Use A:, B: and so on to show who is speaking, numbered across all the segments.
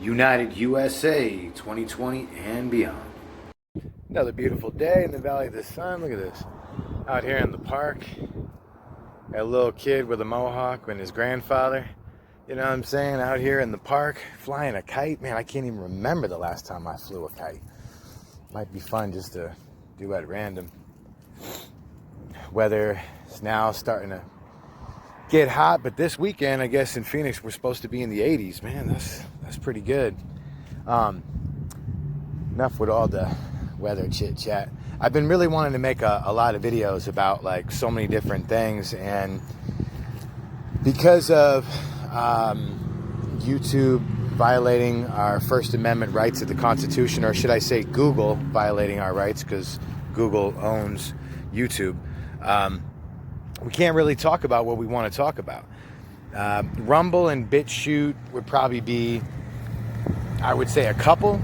A: United USA 2020 and beyond. Another beautiful day in the Valley of the Sun. Look at this. Out here in the park. A little kid with a mohawk and his grandfather. You know what I'm saying? Out here in the park flying a kite. Man, I can't even remember the last time I flew a kite. Might be fun just to do at random. Weather is now starting to get hot, but this weekend, I guess in Phoenix, we're supposed to be in the 80s. Man, that's pretty good. Enough with all the weather chit chat. I've been really wanting to make a lot of videos about like so many different things, and because of YouTube violating our First Amendment rights of the Constitution, or should I say Google violating our rights, because Google owns YouTube, we can't really talk about what we want to talk about. Rumble and BitChute would probably be, I would say, a couple,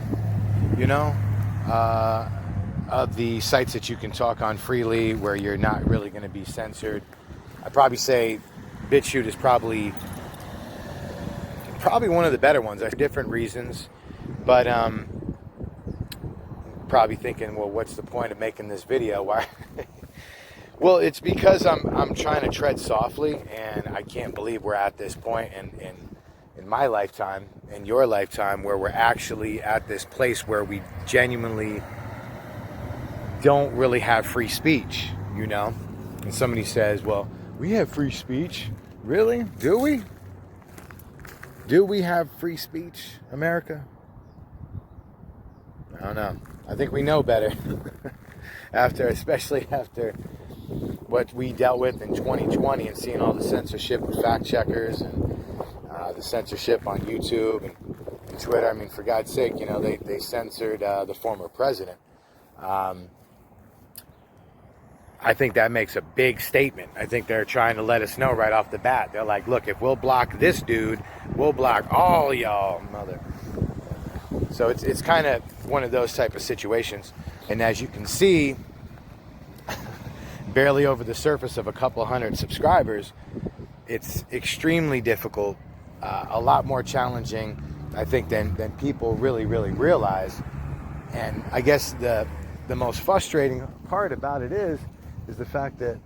A: of the sites that you can talk on freely where you're not really going to be censored. I'd probably say BitChute is probably one of the better ones. There's different reasons, but probably thinking, well, what's the point of making this video? Why? Well, it's because I'm trying to tread softly, and I can't believe we're at this point in my lifetime, in your lifetime, where we're actually at this place where we genuinely don't really have free speech, And somebody says, well, we have free speech. Really? Do we? Do we have free speech, America? I don't know. I think we know better. Especially after what we dealt with in 2020 and seeing all the censorship with fact checkers and the censorship on YouTube and Twitter. I mean, for God's sake, they censored the former president. I think that makes a big statement. I think they're trying to let us know right off the bat. They're like, look, if we'll block this dude, we'll block all y'all, mother. So it's kind of one of those type of situations. And as you can see, barely over the surface of a couple hundred subscribers, it's extremely difficult, a lot more challenging, I think, than people really, really realize. And I guess the most frustrating part about it is the fact that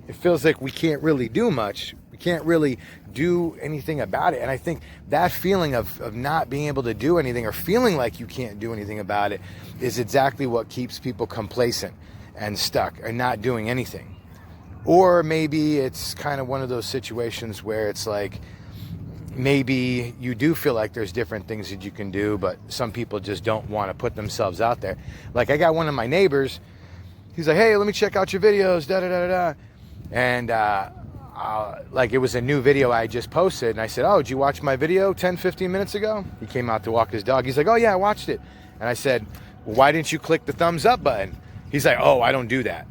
A: it feels like we can't really do much. We can't really do anything about it. And I think that feeling of not being able to do anything, or feeling like you can't do anything about it, is exactly what keeps people complacent and stuck and not doing anything. Or maybe it's kind of one of those situations where it's like, maybe you do feel like there's different things that you can do, but some people just don't want to put themselves out there. Like, I got one of my neighbors, he's like, hey, let me check out your videos, da-da-da-da-da. And like, it was a new video I just posted, and I said, oh, did you watch my video 10-15 minutes ago? He came out to walk his dog. He's like, oh yeah, I watched it. And I said, well, why didn't you click the thumbs up button? He's like, oh, I don't do that.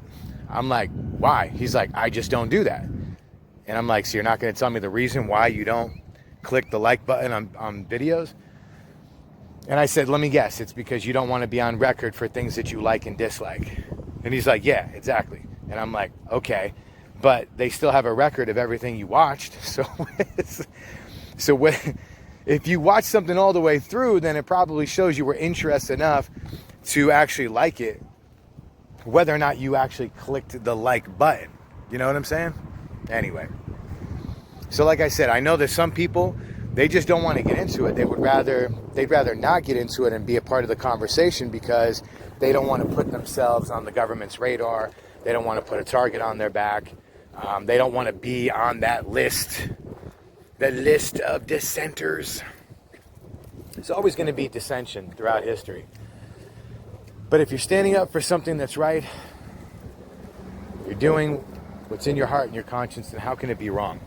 A: I'm like, why? He's like, I just don't do that. And I'm like, so you're not going to tell me the reason why you don't click the like button on videos? And I said, let me guess, it's because you don't want to be on record for things that you like and dislike. And he's like, yeah, exactly. And I'm like, okay, but they still have a record of everything you watched. So if you watch something all the way through, then it probably shows you were interested enough to actually like it, whether or not you actually clicked the like button. You know what I'm saying? Anyway. So like I said, I know that some people, they just don't want to get into it. They'd rather not get into it and be a part of the conversation, because they don't want to put themselves on the government's radar. They don't want to put a target on their back. They don't want to be on that list, the list of dissenters. There's always going to be dissension throughout history. But if you're standing up for something that's right, you're doing what's in your heart and your conscience, then how can it be wrong?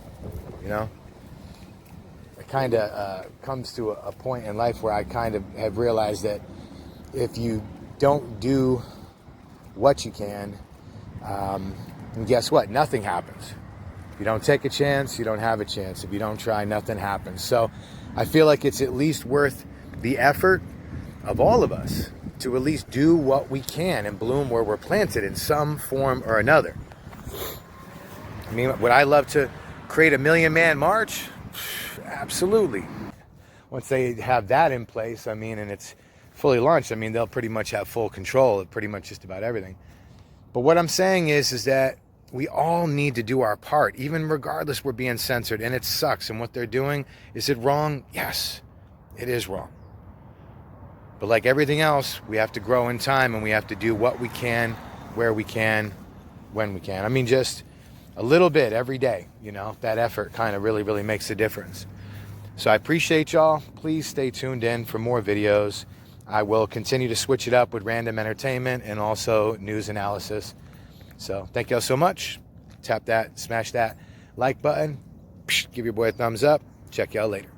A: It kind of comes to a point in life where I kind of have realized that if you don't do what you can, and guess what? Nothing happens. If you don't take a chance, you don't have a chance. If you don't try, nothing happens. So I feel like it's at least worth the effort of all of us to at least do what we can and bloom where we're planted in some form or another. I mean, would I love to create a 1,000,000-man march? Absolutely. once they have that in place, I mean, and it's fully launched, I mean, they'll pretty much have full control of pretty much just about everything. But what I'm saying is that we all need to do our part, even regardless we're being censored, and it sucks. And what they're doing, is it wrong? Yes, it is wrong. But like everything else, we have to grow in time, and we have to do what we can, where we can, when we can. I mean, just a little bit every day, you know, that effort kind of really, really makes a difference. So I appreciate y'all. Please stay tuned in for more videos. I will continue to switch it up with random entertainment and also news analysis. So thank y'all so much. Tap that, smash that like button. Give your boy a thumbs up. Check y'all later.